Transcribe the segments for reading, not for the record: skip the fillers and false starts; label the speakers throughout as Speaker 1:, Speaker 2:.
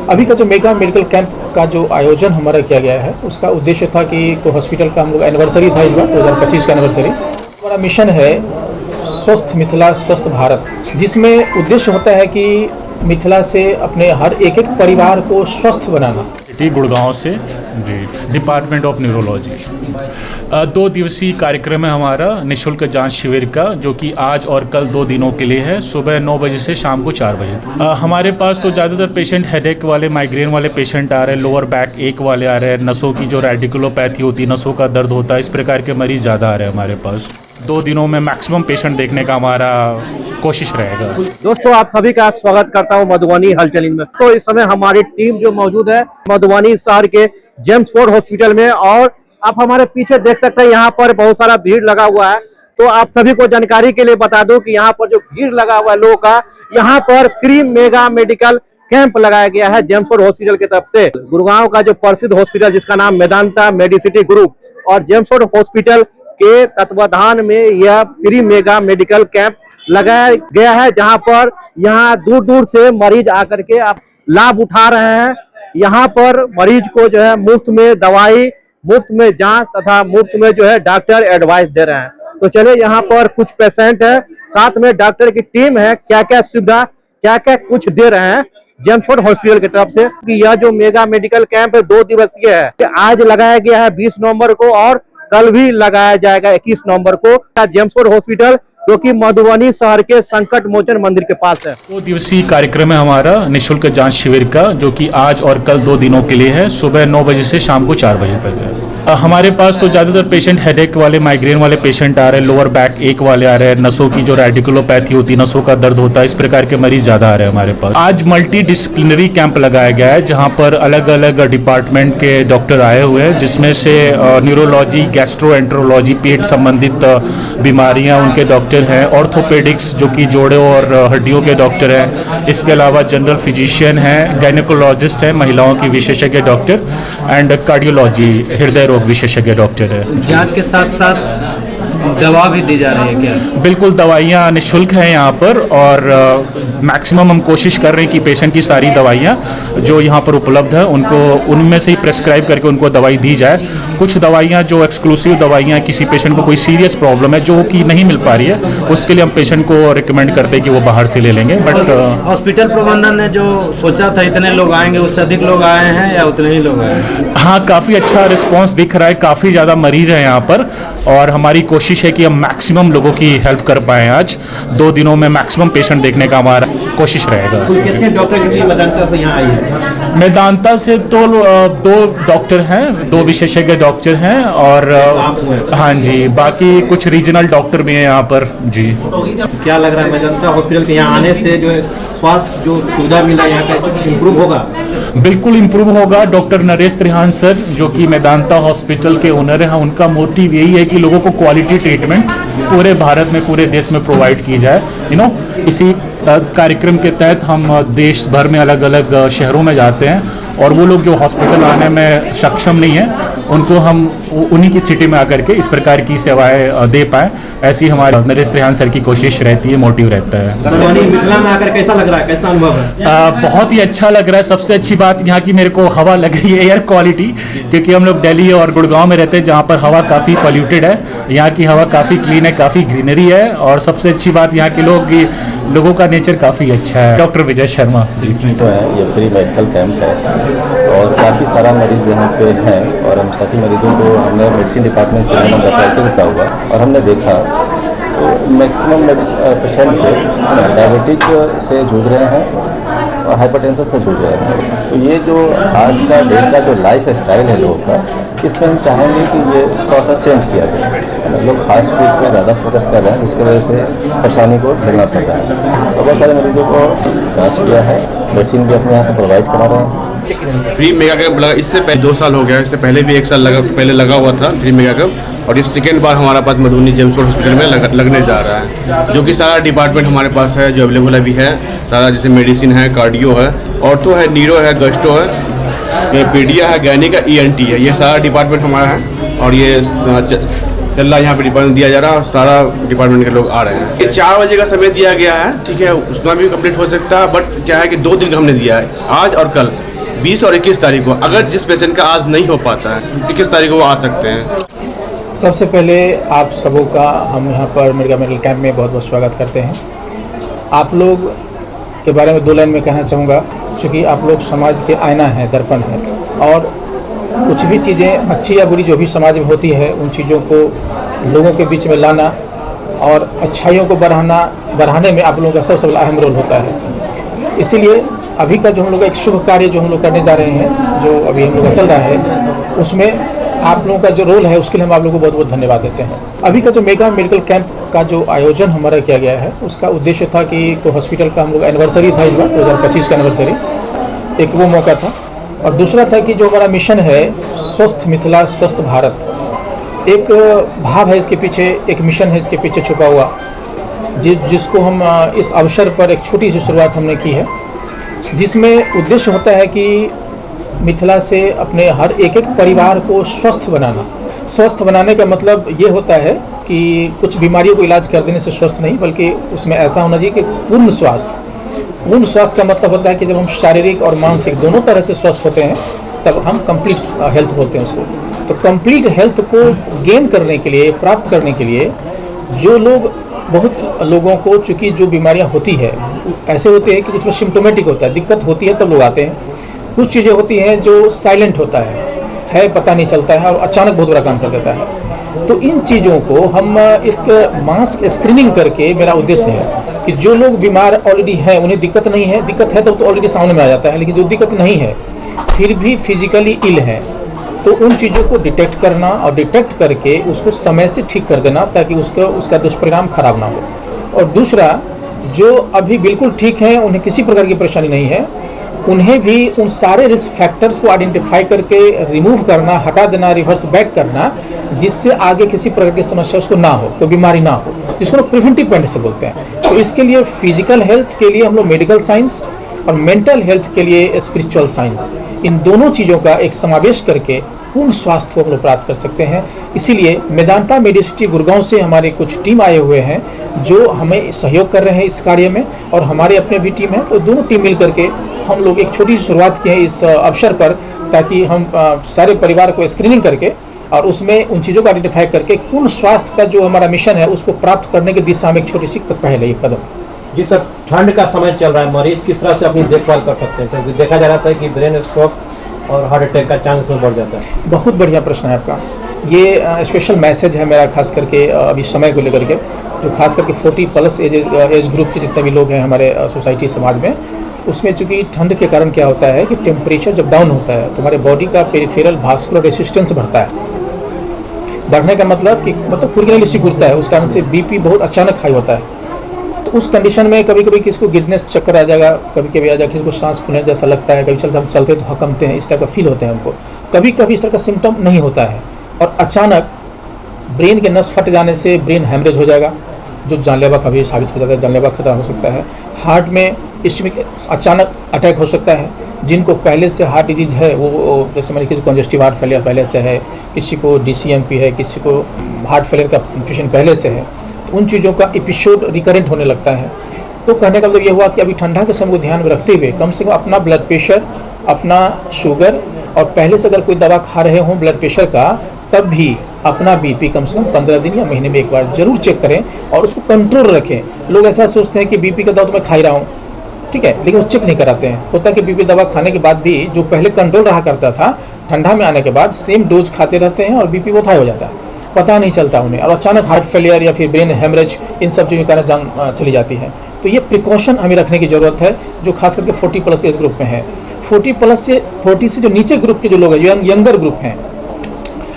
Speaker 1: अभी का जो मेगा मेडिकल कैंप का जो आयोजन हमारा किया गया है उसका उद्देश्य था कि हॉस्पिटल का हम लोग एनिवर्सरी था इस बार 2025 का एनिवर्सरी। हमारा मिशन है स्वस्थ मिथिला स्वस्थ भारत, जिसमें उद्देश्य होता है कि मिथिला से अपने हर एक परिवार को स्वस्थ बनाना।
Speaker 2: गुड़गांव से जी, डिपार्टमेंट ऑफ न्यूरोलॉजी। 2 दिवसीय कार्यक्रम है हमारा निःशुल्क जांच शिविर का, जो कि आज और कल 2 दिनों के लिए है, सुबह 9 बजे से शाम को 4 बजे। हमारे पास तो ज़्यादातर पेशेंट हेडेक वाले, माइग्रेन वाले पेशेंट आ रहे हैं, लोअर बैक एक वाले आ रहे हैं, नसों की जो रेडिकुलोपैथी होती है, नसों का दर्द होता है, इस प्रकार के मरीज़ ज़्यादा आ रहे हैं हमारे पास। 2 दिनों में मैक्सिमम पेशेंट देखने का हमारा कोशिश रहेगा।
Speaker 3: दोस्तों, आप सभी का स्वागत करता हूं मधुबनी हलचल में। तो इस समय हमारी टीम जो मौजूद है मधुबनी शहर के जेम्स फोर्ड हॉस्पिटल में, और आप हमारे पीछे देख सकते हैं यहाँ पर बहुत सारा भीड़ लगा हुआ है। तो आप सभी को जानकारी के लिए बता दूं कि यहाँ पर जो भीड़ लगा हुआ है लोगों का, यहाँ पर फ्री मेगा मेडिकल कैंप लगाया गया है जेम्स फोर्ड हॉस्पिटल की तरफ से। गुड़गांव का जो प्रसिद्ध हॉस्पिटल जिसका नाम मेदांता मेडिसिटी ग्रुप और जेम्स फोर्ड हॉस्पिटल के तत्वाधान में यह फ्री मेगा मेडिकल कैंप लगाया गया है, जहां पर यहाँ दूर दूर से मरीज आकर के आप लाभ उठा रहे हैं। यहाँ पर मरीज को जो है मुफ्त में दवाई, मुफ्त में जांच तथा मुफ्त में जो है डॉक्टर एडवाइस दे रहे हैं। तो चलिए, यहाँ पर कुछ पेशेंट है, साथ में डॉक्टर की टीम है, क्या क्या सुविधा क्या क्या कुछ दे रहे हैं जेम्स फोर्ड हॉस्पिटल की तरफ से। कि यह जो मेगा मेडिकल कैंप है 2 दिवसीय है, आज लगाया गया है 20 नवंबर को और कल भी लगाया जाएगा 21 नवंबर को जेम्स फोर्ड हॉस्पिटल, जो कि मधुबनी शहर के संकट मोचन मंदिर के पास है।
Speaker 2: 2 दिवसीय कार्यक्रम है हमारा निःशुल्क जांच शिविर का, जो कि आज और कल 2 दिनों के लिए है, सुबह 9 बजे से शाम को 4 बजे तक है। हमारे पास तो ज़्यादातर पेशेंट हेडेक वाले, माइग्रेन वाले पेशेंट आ रहे हैं, लोअर बैक एक वाले आ रहे हैं, नसों की जो रेडिकुलोपैथी होती है, नसों का दर्द होता है, इस प्रकार के मरीज ज़्यादा आ रहे हैं हमारे पास। आज मल्टी डिसिप्लिनरी कैंप लगाया गया है, जहाँ पर अलग अलग डिपार्टमेंट के डॉक्टर आए हुए हैं, जिसमें से न्यूरोलॉजी, गैस्ट्रोएंट्रोलॉजी, पेट संबंधित बीमारियाँ उनके डॉक्टर हैं, ऑर्थोपेडिक्स जो कि जोड़ों और हड्डियों के डॉक्टर हैं, इसके अलावा जनरल फिजिशियन हैं, गायनेकोलॉजिस्ट हैं, महिलाओं की विशेषज्ञ डॉक्टर, एंड कार्डियोलॉजी हृदय रोग विशेषज्ञ डॉक्टर है।
Speaker 4: जांच के साथ साथ दवा भी दी जा रही है क्या?
Speaker 2: बिल्कुल, दवाइयाँ निःशुल्क हैं यहाँ पर, और मैक्सिमम हम कोशिश कर रहे हैं कि पेशेंट की सारी दवाइयाँ जो यहाँ पर उपलब्ध हैं उनको उनमें से ही प्रेस्क्राइब करके उनको दवाई दी जाए। कुछ दवाइयाँ जो एक्सक्लूसिव दवाइयाँ, किसी पेशेंट को कोई सीरियस प्रॉब्लम है जो कि नहीं मिल पा रही है, उसके लिए हम पेशेंट को रिकमेंड करते हैं कि वो बाहर से ले लेंगे। बट
Speaker 4: हॉस्पिटल प्रबंधन ने जो सोचा था इतने लोग आएंगे, उससे अधिक लोग आए हैं या उतने ही लोग आए हैं?
Speaker 2: हाँ, काफ़ी अच्छा रिस्पॉन्स दिख रहा है, काफ़ी ज़्यादा मरीज हैं यहाँ पर, और हमारी कोशिश है कि हम मैक्सिमम लोगों की हेल्प कर पाएँ। आज 2 दिनों में मैक्सिमम पेशेंट देखने का हमारा कोशिश रहेगा।
Speaker 3: कितने डॉक्टर मेदांता से यहाँ आए हैं?
Speaker 2: मेदांता से तो 2 डॉक्टर हैं, 2 विशेषज्ञ डॉक्टर हैं, और हाँ जी, बाकी कुछ रीजनल डॉक्टर भी हैं यहाँ पर जी।
Speaker 3: क्या लग रहा है मेदांता हॉस्पिटल के यहाँ आने से जो है स्वास्थ्य जो सुविधा मिला यहाँ का इम्प्रूव होगा?
Speaker 2: बिल्कुल इम्प्रूव होगा। डॉक्टर नरेश त्रिहान सर जो कि मेदांता हॉस्पिटल के ओनर हैं, उनका मोटिव यही है कि लोगों को क्वालिटी ट्रीटमेंट पूरे भारत में, पूरे देश में प्रोवाइड की जाए। इसी कार्यक्रम के तहत हम देश भर में अलग अलग शहरों में जाते हैं, और वो लोग जो हॉस्पिटल आने में सक्षम नहीं है उनको हम उन्हीं की सिटी में आकर के इस प्रकार की सेवाएं दे पाएँ, ऐसी हमारे नरेश त्रिहान सर की कोशिश रहती है, मोटिव रहता है।
Speaker 3: मिथिला में आकर कैसा लग रहा है, कैसा अनुभव है?
Speaker 2: बहुत ही अच्छा लग रहा है। सबसे अच्छी बात यहाँ की मेरे को हवा लग रही है, एयर क्वालिटी, क्योंकि हम लोग दिल्ली और गुड़गांव में रहते हैं जहाँ पर हवा काफ़ी पॉल्यूटेड है। यहाँ की हवा काफ़ी क्लीन है, काफ़ी ग्रीनरी है, और सबसे अच्छी बात यहाँ के लोगों का नेचर काफ़ी अच्छा है। डॉक्टर विजय शर्मा जी।
Speaker 5: तो है, ये फ्री मेडिकल कैंप है और काफ़ी सारा मरीज़ यहाँ पे हैं, और हम सभी मरीजों को हमने मेडिसिन डिपार्टमेंट से हम बताते रुका हुआ, और हमने देखा तो मैक्सिमम पेशेंट डायबिटिक से जूझ रहे हैं और हाइपरटेंशन से जूझ रहे हैं। तो ये जो आज का डे का जो लाइफ स्टाइल है लोगों का, इसमें हम चाहेंगे कि ये थोड़ा सा चेंज किया जाए। लोग फास्ट फूड पर ज़्यादा फोकस कर रहे हैं, जिसकी वजह से परेशानी को झेलना पड़ रहा है। तो बहुत सारे मरीजों को जाँच किया है, मेडिसिन भी अपने यहाँ से प्रोवाइड करा रहे हैं।
Speaker 6: फ्री मेगा कैंप लगा, इससे पहले 2 साल हो गया, इससे पहले भी 1 साल पहले लगा हुआ था फ्री मेगा कैंप, और ये सेकेंड बार हमारा पास मधुबनी जेम्स फोर्ड हॉस्पिटल में लगने जा रहा है, जो कि सारा डिपार्टमेंट हमारे पास है, जो अवेलेबल अभी है सारा, जैसे मेडिसिन है, कार्डियो है, ऑर्थो है, नीरो है, गस्ट्रो है, पीडिया है, गैनी का ENT है, ये सारा डिपार्टमेंट हमारा है। और ये चल रहा है यहाँ पे डिपार्टमेंट दिया जा रहा है, और सारा डिपार्टमेंट के लोग आ रहे हैं। ये 4 बजे का समय दिया गया है, ठीक है, उसमें भी कंप्लीट हो सकता है, बट क्या है कि 2 दिन का हमने दिया है, आज और कल 20 और 21 तारीख को, अगर जिस पेशेंट का आज नहीं हो पाता है 21 तारीख को वो आ सकते हैं।
Speaker 1: सबसे पहले आप सबों का हम यहाँ पर मिर्गा मेडिकल कैंप में बहुत बहुत स्वागत करते हैं। आप लोग के बारे में 2 लाइन में कहना चाहूँगा, क्योंकि आप लोग समाज के आईना हैं, दर्पण है, और कुछ भी चीज़ें अच्छी या बुरी जो भी समाज में होती है उन चीज़ों को लोगों के बीच में लाना और अच्छाइयों को बढ़ाने में आप लोगों का सबसे बड़ा अहम रोल होता है। इसीलिए अभी का जो हम लोग का एक शुभ कार्य जो हम लोग करने जा रहे हैं, जो अभी हम लोग का चल रहा है, उसमें आप लोगों का जो रोल है उसके लिए हम आप लोगों को बहुत बहुत धन्यवाद देते हैं। अभी का जो मेगा मेडिकल कैंप का जो आयोजन हमारा किया गया है, उसका उद्देश्य था कि कोई हॉस्पिटल का हम लोग एनिवर्सरी था इस बार 2025 का एनिवर्सरी, एक वो मौका था, और दूसरा था कि जो हमारा मिशन है स्वस्थ मिथिला स्वस्थ भारत, एक भाव है इसके पीछे, एक मिशन है इसके पीछे छुपा हुआ, जिसको हम इस अवसर पर एक छोटी सी शुरुआत हमने की है, जिसमें उद्देश्य होता है कि मिथिला से अपने हर एक परिवार को स्वस्थ बनाना। स्वस्थ बनाने का मतलब ये होता है कि कुछ बीमारियों को इलाज कर देने से स्वस्थ नहीं, बल्कि उसमें ऐसा होना चाहिए कि पूर्ण स्वास्थ्य। पूर्ण स्वास्थ्य का मतलब होता है कि जब हम शारीरिक और मानसिक दोनों तरह से स्वस्थ होते हैं तब हम कंप्लीट हेल्थ बोलते हैं उसको। तो कंप्लीट हेल्थ को गेन करने के लिए, प्राप्त करने के लिए, जो लोग, बहुत लोगों को चूँकि जो बीमारियां होती है ऐसे होते हैं कि कुछ में सिम्टोमेटिक होता है, दिक्कत होती है तब लोग आते हैं। कुछ चीज़ें होती हैं जो साइलेंट होता है पता नहीं चलता है और अचानक बहुत बड़ा काम कर देता है। तो इन चीज़ों को हम इस मास स्क्रीनिंग करके, मेरा उद्देश्य है कि जो लोग बीमार ऑलरेडी हैं, उन्हें दिक्कत नहीं है, दिक्कत है तो ऑलरेडी सामने में आ जाता है, लेकिन जो दिक्कत नहीं है फिर भी फिजिकली इल है, तो उन चीज़ों को डिटेक्ट करना और डिटेक्ट करके उसको समय से ठीक कर देना ताकि उसका दुष्परिणाम खराब ना हो। और दूसरा, जो अभी बिल्कुल ठीक हैं, उन्हें किसी प्रकार की परेशानी नहीं है, उन्हें भी उन सारे रिस्क फैक्टर्स को आइडेंटिफाई करके रिमूव करना, हटा देना, रिवर्स बैक करना, जिससे आगे किसी प्रकार की समस्या उसको ना हो, कोई बीमारी ना हो, जिसको लोग प्रिवेंटिव पॉइंट से बोलते हैं। तो इसके लिए फिजिकल हेल्थ के लिए हम लोग मेडिकल साइंस और मेंटल हेल्थ के लिए स्पिरिचुअल साइंस, इन दोनों चीज़ों का एक समावेश करके पूर्ण स्वास्थ्य को हम लोग प्राप्त कर सकते हैं। इसीलिए मेदांता मेडिसिटी गुड़गांव से हमारे कुछ टीम आए हुए हैं जो हमें सहयोग कर रहे हैं इस कार्य में, और हमारे अपने भी टीम है, तो दोनों टीम मिल करके हम लोग एक छोटी सी शुरुआत की है इस अवसर पर, ताकि हम सारे परिवार को स्क्रीनिंग करके और उसमें उन चीज़ों को आइडेंटिफाई करके पूर्ण स्वास्थ्य का जो हमारा मिशन है उसको प्राप्त करने की दिशा में एक छोटी सी पहले एक कदम।
Speaker 3: जी सर, ठंड का समय चल रहा है, मरीज किस तरह से अपनी देखभाल कर सकते हैं? क्योंकि देखा जा रहा था कि ब्रेन स्ट्रोक और हार्ट अटैक का चांस में बढ़ जाता है।
Speaker 1: बहुत बढ़िया प्रश्न है आपका। ये स्पेशल मैसेज है मेरा, खास करके अभी समय को लेकर के, जो खास करके 40+ एज ग्रुप के जितने भी लोग हैं हमारे सोसाइटी समाज में, उसमें चूँकि ठंड के कारण क्या होता है कि टेम्परेचर जब डाउन होता है तो हमारे बॉडी का पेरिफेरल वास्कुलर रेसिस्टेंस बढ़ता है। बढ़ने का मतलब कि पूरी सिकुड़ता है, उस कारण से बीपी बहुत अचानक हाई होता है। तो उस कंडीशन में कभी कभी किसी को गिरने चक्कर आ जाएगा, कभी कभी आ जाएगा, किसी को सांस फूलने जैसा लगता है, कभी हम चलते तो हकमते हैं, इस टाइप का फील होते हैं हमको। कभी कभी इस तरह का सिम्टम नहीं होता है और अचानक ब्रेन के नस फट जाने से ब्रेन हेमरेज हो जाएगा, जो जानलेवा कभी साबित हो जाता है, जानलेवा खतरा हो सकता है। हार्ट में इश्मिक अचानक अटैक हो सकता है। जिनको पहले से हार्ट डिजीज है, वो जैसे मैंने किसी को कंजेस्टिव हार्ट फेलियर पहले से है, किसी को DCMP है, किसी को हार्ट फेलियर का पेशेंट पहले से है, तो उन चीज़ों का एपिसोड रिकरेंट होने लगता है। तो कहने का मतलब ये हुआ कि अभी ठंडा के समय को ध्यान में रखते हुए कम से कम अपना ब्लड प्रेशर, अपना शुगर, और पहले से अगर कोई दवा खा रहे हों ब्लड प्रेशर का, तब भी अपना BP कम से कम 15 दिन या महीने में एक बार जरूर चेक करें और उसको कंट्रोल रखें। लोग ऐसा सोचते हैं कि BP का दवा तो मैं खा ही रहा हूँ, ठीक है, लेकिन वो चेक नहीं कराते हैं। होता है कि BP दवा खाने के बाद भी जो पहले कंट्रोल रहा करता था, ठंडा में आने के बाद सेम डोज खाते रहते हैं और BP बहुत हाई हो जाता है, पता नहीं चलता उन्हें, और अचानक हार्ट फेलियर या फिर ब्रेन हेमरेज, इन सब चीज़ों के कारण जान चली जाती है। तो ये प्रिकॉशन हमें रखने की ज़रूरत है, जो खास करके 40+ एज ग्रुप में है। 40 से जो नीचे ग्रुप के जो लोग हैं, जो यंगर ग्रुप हैं,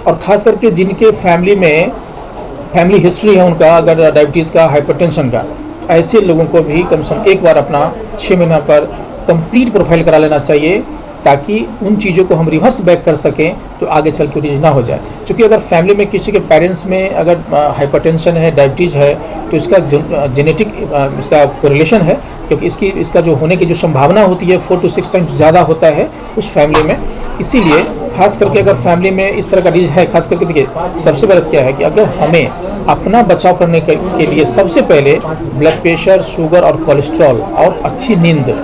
Speaker 1: और ख़ास करके जिनके फैमिली हिस्ट्री है उनका, अगर डायबिटीज़ का, हाइपरटेंशन का, ऐसे लोगों को भी कम से कम एक बार अपना 6 महीना पर कंप्लीट प्रोफाइल करा लेना चाहिए, ताकि उन चीज़ों को हम रिवर्स बैक कर सकें तो आगे चल के वो चीज़ ना हो जाए। क्योंकि अगर फैमिली में किसी के पेरेंट्स में अगर हाइपरटेंशन है, डायबिटीज़ है, तो इसका जेनेटिक इसका कोरिलेशन है, क्योंकि इसका जो होने की जो संभावना होती है 4 से 6 टाइम्स ज़्यादा होता है उस फैमिली में। इसीलिए खास करके अगर फैमिली में इस तरह का डिजीज है, खास करके देखिए सबसे गलत क्या है कि अगर हमें अपना बचाव करने के लिए सबसे पहले ब्लड प्रेशर, शुगर और कोलेस्ट्रॉल और अच्छी नींद,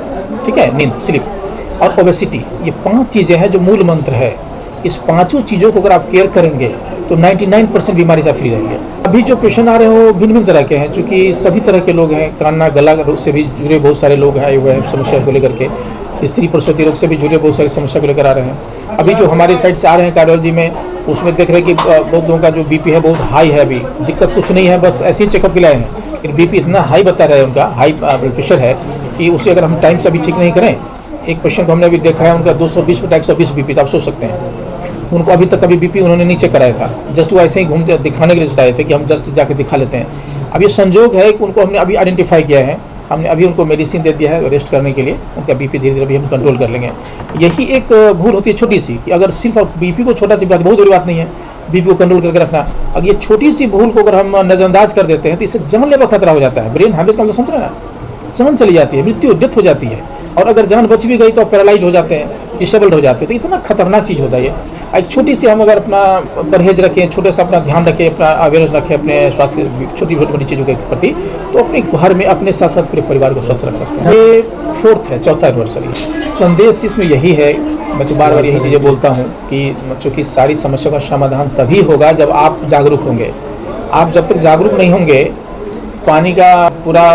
Speaker 1: ठीक है, नींद, स्लीप, और ओबेसिटी, ये 5 चीज़ें हैं जो मूल मंत्र है। इस पांचों चीज़ों को अगर आप केयर करेंगे तो 99% बीमारी से फ्री रहेंगे। अभी जो पेशेंट आ रहे हैं वो भिन्न भिन्न तरह के हैं, क्योंकि सभी तरह के लोग हैं। कान गला रोग से भी जुड़े बहुत सारे लोग आए हुए हैं समस्या को लेकर के, स्त्री प्रसूति रोग से भी जुड़े बहुत सारी समस्या को लेकर आ रहे हैं। अभी जो हमारी साइड से आ रहे हैं कार्डियोलॉजी में, उसमें देख रहे हैं कि बहुत लोगों का जो बीपी है बहुत हाई है। अभी दिक्कत कुछ नहीं है, बस ऐसे ही चेकअप के लिए आए हैं, लेकिन बीपी इतना हाई बता रहा है, उनका हाई ब्लड प्रेशर है कि उसे अगर हम टाइम से अभी ठीक नहीं करें। एक पेशेंट को हमने अभी देखा है, उनका 220 बटा 120 बीपी था, आप सोच सकते हैं। उनको अभी तक कभी बीपी उन्होंने नहीं चेक कराया था, जस्ट वो ऐसे ही घूमते दिखाने के लिए आए थे कि हम जस्ट जाके दिखा लेते हैं। अब ये संजोग है कि उनको हमने अभी आइडेंटिफाई किया है, हमने अभी उनको मेडिसिन दे दिया है रेस्ट करने के लिए, उनका बीपी धीरे धीरे अभी हम कंट्रोल कर लेंगे। यही एक भूल होती है छोटी सी, कि अगर सिर्फ बीपी को छोटा सी बात, बहुत बड़ी बात नहीं है बीपी को कंट्रोल करके रखना। अगर ये छोटी सी भूल को अगर हम नज़रअंदाज कर देते हैं तो इससे जान लेवा खतरा हो जाता है। ब्रेन हैमरेज का मतलब समझ रहे हैं ना, जान चली जाती है, मृत्यु डेथ हो जाती है। और अगर जान बच भी गई तो पैरालाइज हो जाते हैं, डिसेबल्ड हो जाते हैं। तो इतना खतरनाक चीज़ होता है ये। एक छोटी सी हम अगर अपना परहेज रखें, छोटे सा अपना ध्यान रखें, अपना अवेयरनेस रखें अपने स्वास्थ्य छोटी छोटी चीज़ों के प्रति, तो अपने घर में अपने साथ साथ पूरे परिवार को स्वस्थ रख सकते हैं। ये 4th है, 4था एनिवर्सरी। संदेश इसमें यही है, मैं तो बार बार यही चीज़ें बोलता हूँ कि चूँकि सारी समस्या का समाधान तभी होगा जब आप जागरूक होंगे। आप जब तक जागरूक नहीं होंगे, पानी का पूरा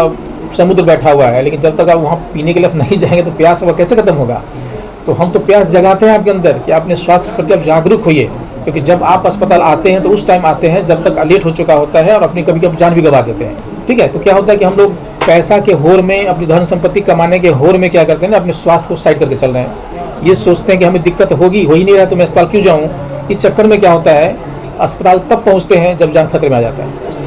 Speaker 1: समुद्र बैठा हुआ है, लेकिन जब तक आप वहाँ पीने के लिए नहीं जाएंगे तो प्यास वह कैसे खत्म होगा। तो हम तो प्यास जगाते हैं आपके अंदर कि अपने स्वास्थ्य के प्रति आप जागरूक होइए, क्योंकि जब आप अस्पताल आते हैं तो उस टाइम आते हैं जब तक लेट हो चुका होता है और अपनी कभी कभी जान भी गंवा देते हैं। ठीक है, तो क्या होता है कि हम लोग पैसा के होर में, अपनी धन संपत्ति कमाने के होर में क्या करते हैं ना, अपने स्वास्थ्य को साइड करके चल रहे हैं। ये सोचते हैं कि हमें दिक्कत होगी, हो ही नहीं रहा तो मैं अस्पताल क्यों जाऊँ। इस चक्कर में क्या होता है, अस्पताल तब पहुँचते हैं जब जान खतरे में आ जाता है।